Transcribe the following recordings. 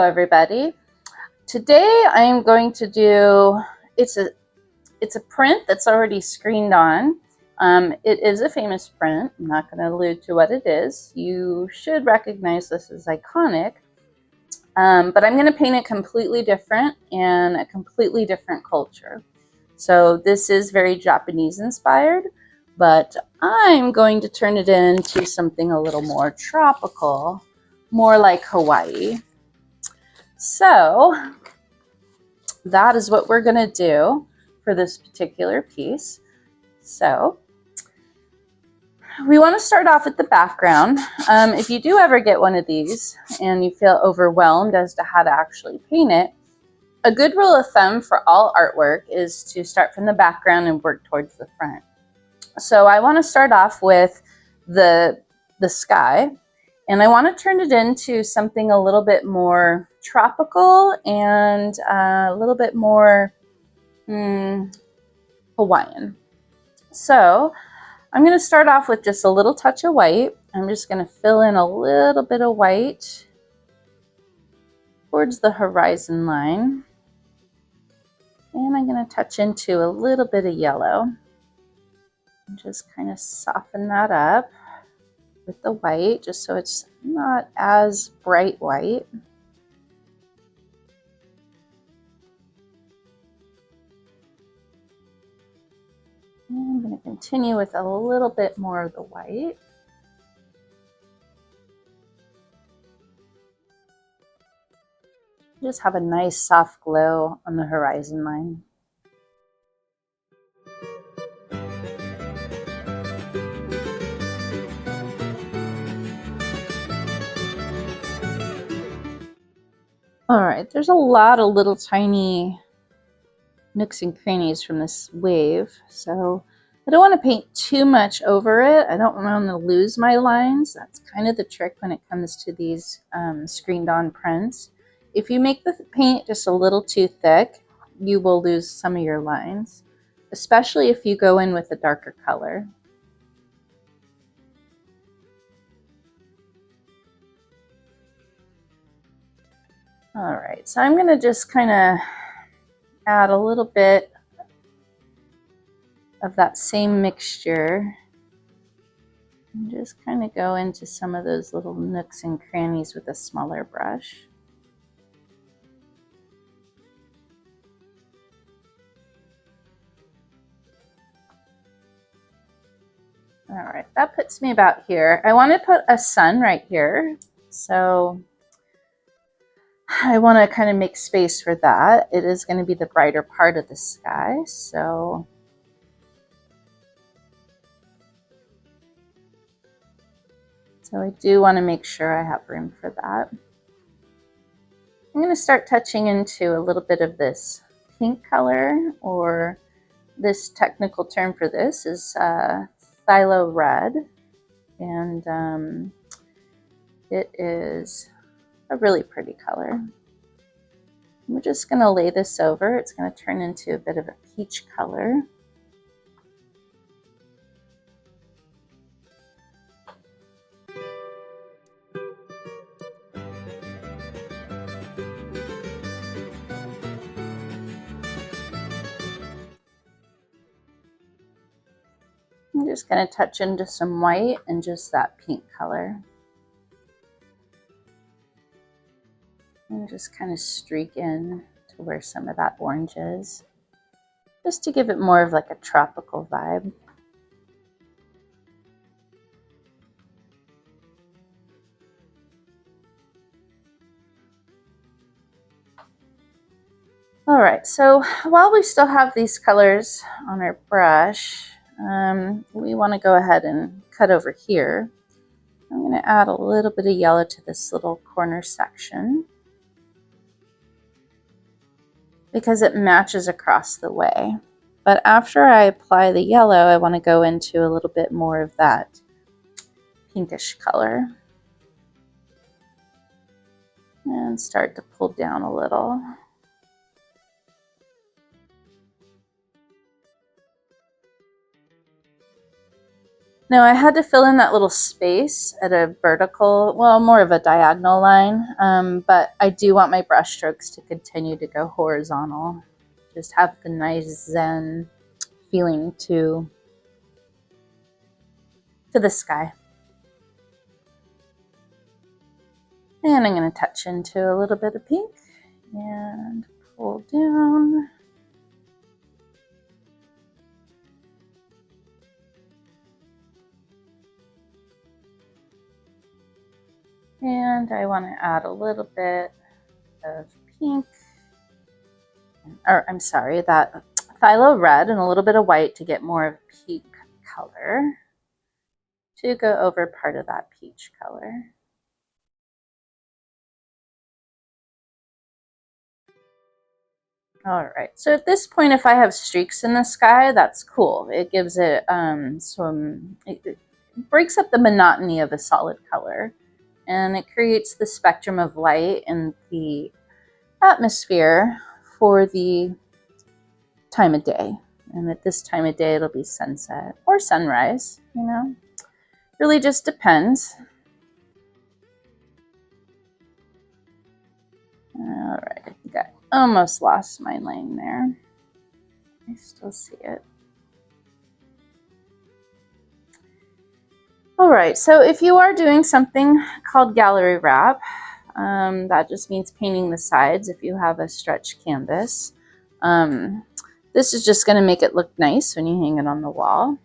everybody. Today I am going to do, it's a print that's already screened on. It is a famous print. I'm not going to allude to what it is. You should recognize this as iconic. But I'm going to paint it completely different and a completely different culture. So this is very Japanese inspired, but I'm going to turn it into something a little more tropical, more like Hawaii. So that is what we're going to do for this particular piece. So we want to start off with the background. If you do ever get one of these and you feel overwhelmed as to how to actually paint it, a good rule of thumb for all artwork is to start from the background and work towards the front. So I want to start off with the sky, and I want to turn it into something a little bit more tropical and a little bit more Hawaiian. So I'm going to start off with just a little touch of white. I'm just going to fill in a little bit of white towards the horizon line. And I'm going to touch into a little bit of yellow. And just kind of soften that up with the white, just so it's not as bright white. And I'm going to continue with a little bit more of the white. Just have a nice soft glow on the horizon line. All right, there's a lot of little tiny nooks and crannies from this wave, so I don't want to paint too much over it. I don't want to lose my lines. That's kind of the trick when it comes to these screened on prints. If you make the paint just a little too thick, you will lose some of your lines, especially if you go in with a darker color. All right, so I'm going to just kind of add a little bit of that same mixture and just kind of go into some of those little nooks and crannies with a smaller brush. All right, that puts me about here. I want to put a sun right here, so I want to kind of make space for that. It is going to be the brighter part of the sky, so I do want to make sure I have room for that. I'm going to start touching into a little bit of this pink color, or this technical term for this is phthalo red, and it is a really pretty color. We're just going to lay this over. It's going to turn into a bit of a peach color. I'm just going to touch into some white and just that pink color. And just kind of streak in to where some of that orange is, just to give it more of like a tropical vibe. All right, so while we still have these colors on our brush, we want to go ahead and cut over here. I'm going to add a little bit of yellow to this little corner section because it matches across the way. But after I apply the yellow, I want to go into a little bit more of that pinkish color and start to pull down a little. Now I had to fill in that little space at a vertical, well, more of a diagonal line, but I do want my brush strokes to continue to go horizontal. Just have the nice zen feeling to the sky. And I'm going to touch into a little bit of pink and pull down. And I want to add a little bit of pink, or I'm sorry, that phthalo red and a little bit of white to get more of pink color to go over part of that peach color. All right, so at this point, if I have streaks in the sky, that's cool. It gives it it breaks up the monotony of a solid color, and it creates the spectrum of light and the atmosphere for the time of day. And at this time of day, it'll be sunset or sunrise, you know, really just depends. All right, I think I almost lost my line there. I still see it. All right, so if you are doing something called gallery wrap, that just means painting the sides if you have a stretch canvas. This is just going to make it look nice when you hang it on the wall.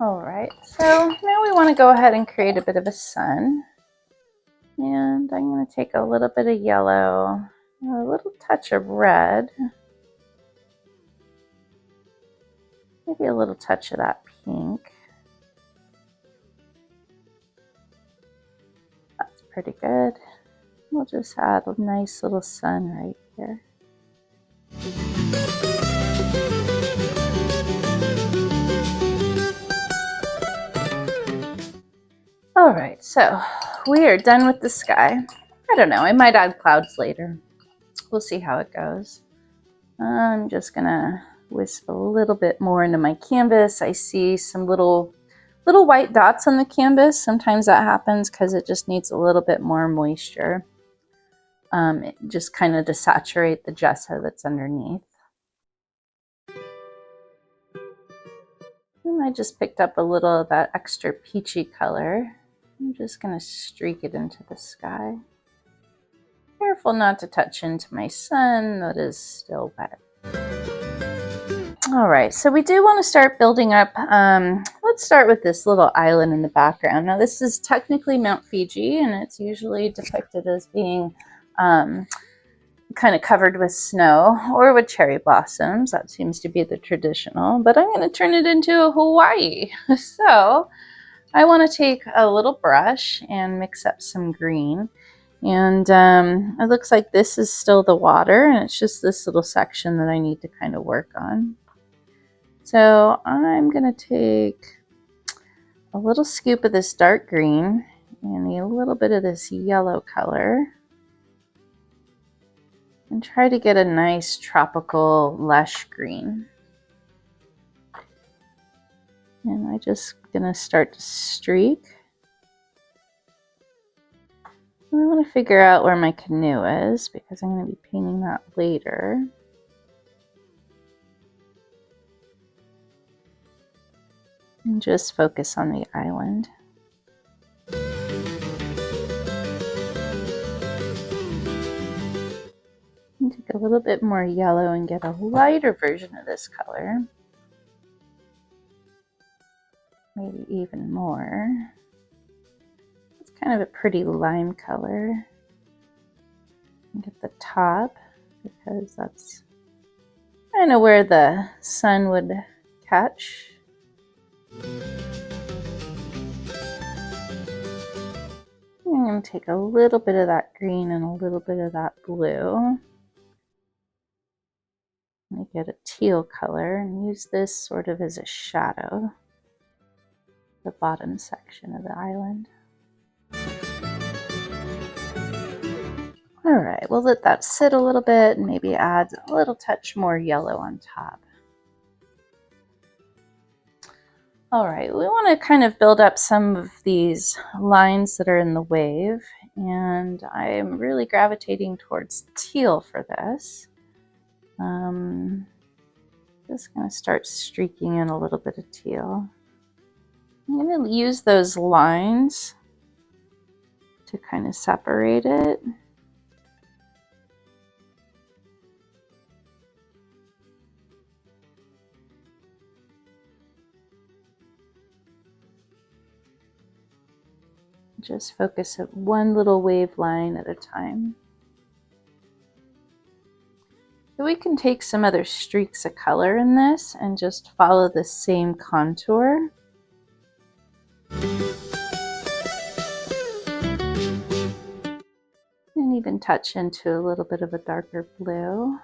All right, so now we want to go ahead and create a bit of a sun. And I'm going to take a little bit of yellow, a little touch of red, maybe a little touch of that pink. That's pretty good. We'll just add a nice little sun right here. All right, so we are done with the sky. I don't know, I might add clouds later. We'll see how it goes. I'm just gonna wisp a little bit more into my canvas. I see some little white dots on the canvas. Sometimes that happens because it just needs a little bit more moisture. Just kind of to saturate the gesso that's underneath. And I just picked up a little of that extra peachy color. I'm just going to streak it into the sky. Careful not to touch into my sun that is still wet. All right, so we do want to start building up. Let's start with this little island in the background. Now this is technically Mount Fiji, and it's usually depicted as being kind of covered with snow or with cherry blossoms. That seems to be the traditional, but I'm going to turn it into Hawaii. So I want to take a little brush and mix up some green. And it looks like this is still the water, and it's just this little section that I need to kind of work on. So I'm going to take a little scoop of this dark green and a little bit of this yellow color and try to get a nice tropical lush green. And I'm just going to start to streak. I want to figure out where my canoe is because I'm going to be painting that later. And just focus on the island. And take a little bit more yellow and get a lighter version of this color. Maybe even more. It's kind of a pretty lime color. And get the top because that's kind of where the sun would catch. I'm going to take a little bit of that green and a little bit of that blue. And get a teal color and use this sort of as a shadow. The bottom section of the island. All right, we'll let that sit a little bit and maybe add a little touch more yellow on top. All right, we want to kind of build up some of these lines that are in the wave, and I'm really gravitating towards teal for this. Just going to start streaking in a little bit of teal. I'm going to use those lines to kind of separate it. Just focus at one little wave line at a time. So we can take some other streaks of color in this and just follow the same contour. And even touch into a little bit of a darker blue.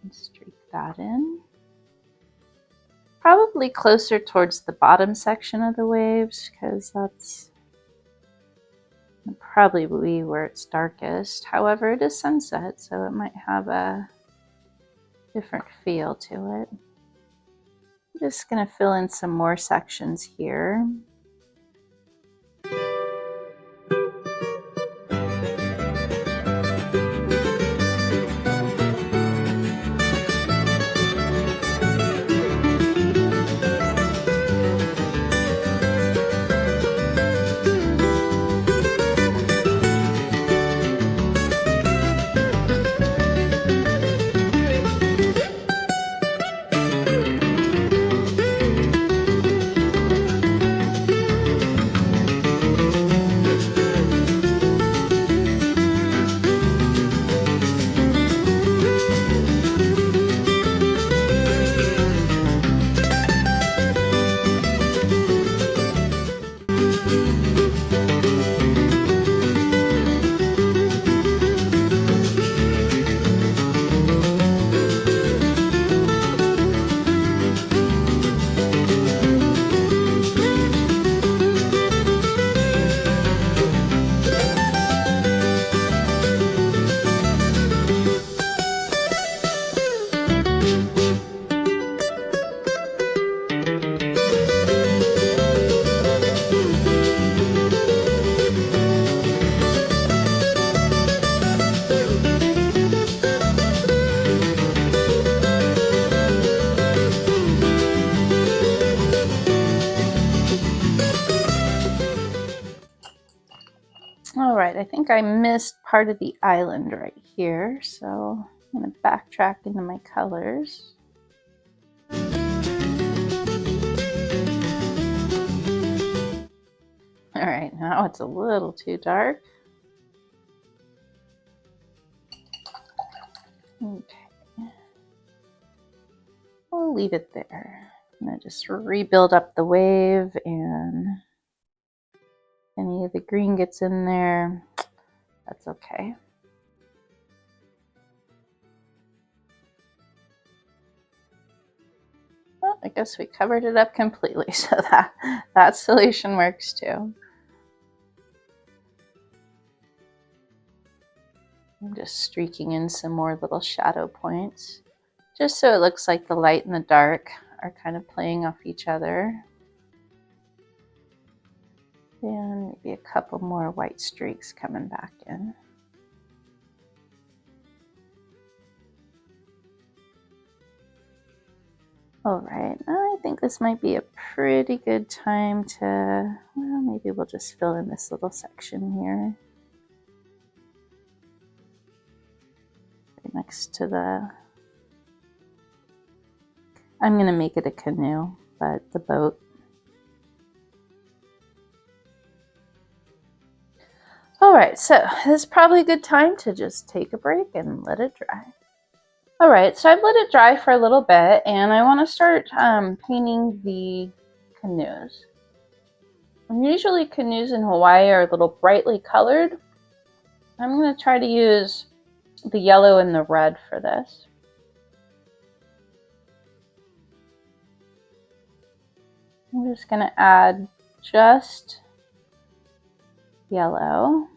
And streak that in. Probably closer towards the bottom section of the waves, because that's probably where it's darkest. However, it is sunset, so it might have a different feel to it. I'm just going to fill in some more sections here. All right, I think I missed part of the island right here, so I'm going to backtrack into my colors. All right, now it's a little too dark. Okay, we'll leave it there. I'm going to just rebuild up the wave, and any of the green gets in there, that's okay. Well, I guess we covered it up completely, so that solution works too. I'm just streaking in some more little shadow points, just so it looks like the light and the dark are kind of playing off each other. And maybe a couple more white streaks coming back in. All right, I think this might be a pretty good time to, well, maybe we'll just fill in this little section here. Right next to the, I'm gonna make it a canoe, but the boat. All right, so this is probably a good time to just take a break and let it dry. All right, so I've let it dry for a little bit, and I want to start painting the canoes. And usually canoes in Hawaii are a little brightly colored. I'm going to try to use the yellow and the red for this. I'm just going to add just yellow.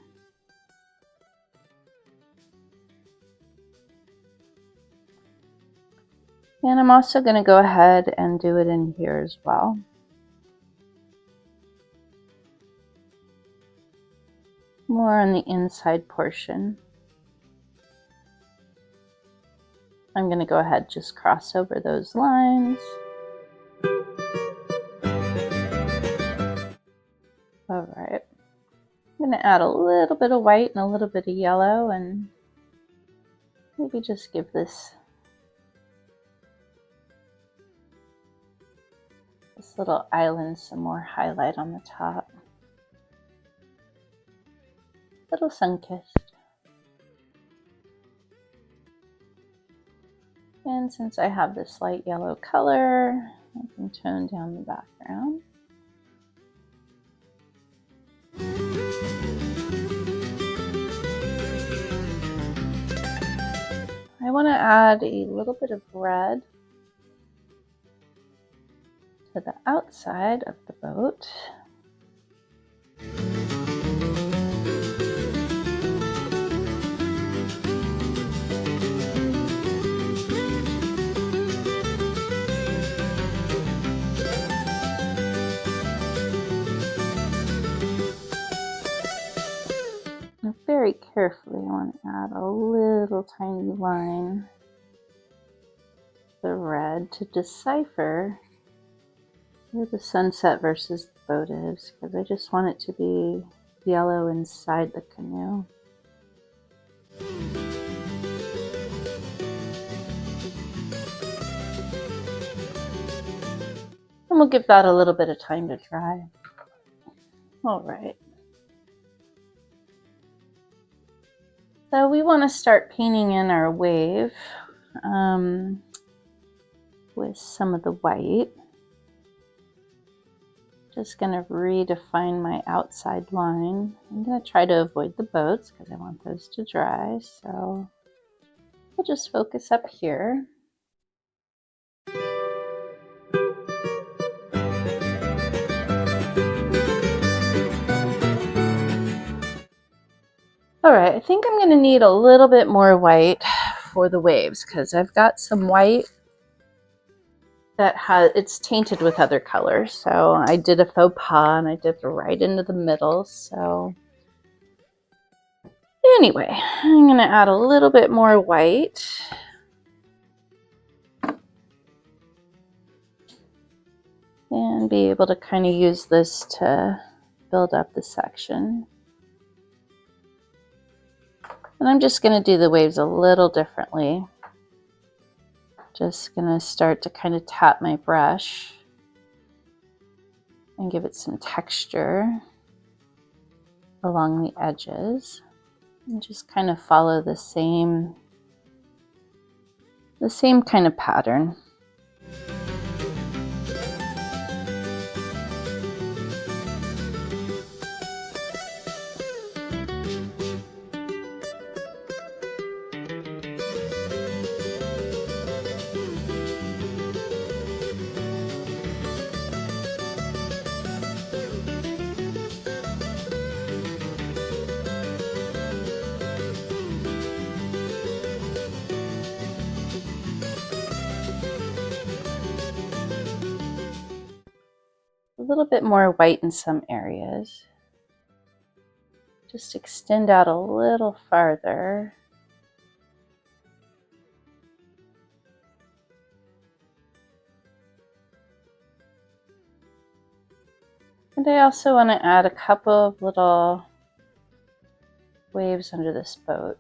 And I'm also going to go ahead and do it in here as well. More on the inside portion. I'm going to go ahead and just cross over those lines. All right. I'm going to add a little bit of white and a little bit of yellow and maybe just give this little island some more highlight on the top. Little sun-kissed. And since I have this light yellow color, I can tone down the background. I want to add a little bit of red to the outside of the boat. And very carefully, I want to add a little tiny line, the red, to decipher where the sunset versus the boat is, because I just want it to be yellow inside the canoe. And we'll give that a little bit of time to dry. All right. So we want to start painting in our wave with some of the white. Just going to redefine my outside line. I'm going to try to avoid the boats because I want those to dry. So we'll just focus up here. All right, I think I'm going to need a little bit more white for the waves because I've got some white that it's tainted with other colors. So I did a faux pas and I dipped right into the middle. So anyway, I'm going to add a little bit more white. And be able to kind of use this to build up the section. And I'm just going to do the waves a little differently. Just going to start to kind of tap my brush and give it some texture along the edges. And just kind of follow the same kind of pattern. A little bit more white in some areas. Just extend out a little farther. And I also want to add a couple of little waves under this boat.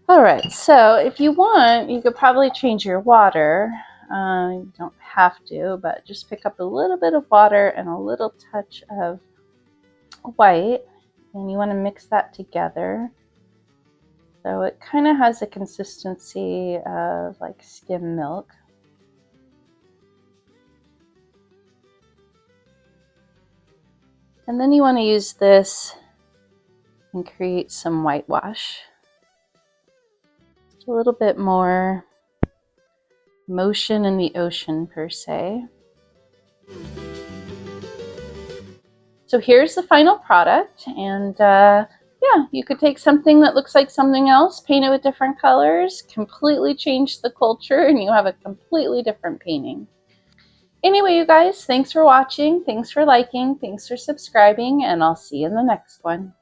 All right, so if you want, you could probably change your water. You don't have to, but just pick up a little bit of water and a little touch of white, and you want to mix that together. So it kind of has a consistency of like skim milk. And then you want to use this and create some whitewash. A little bit more motion in the ocean per se. So here's the final product, and yeah, you could take something that looks like something else, paint it with different colors, completely change the culture, and you have a completely different painting. Anyway, you guys, thanks for watching, thanks for liking, thanks for subscribing, and I'll see you in the next one.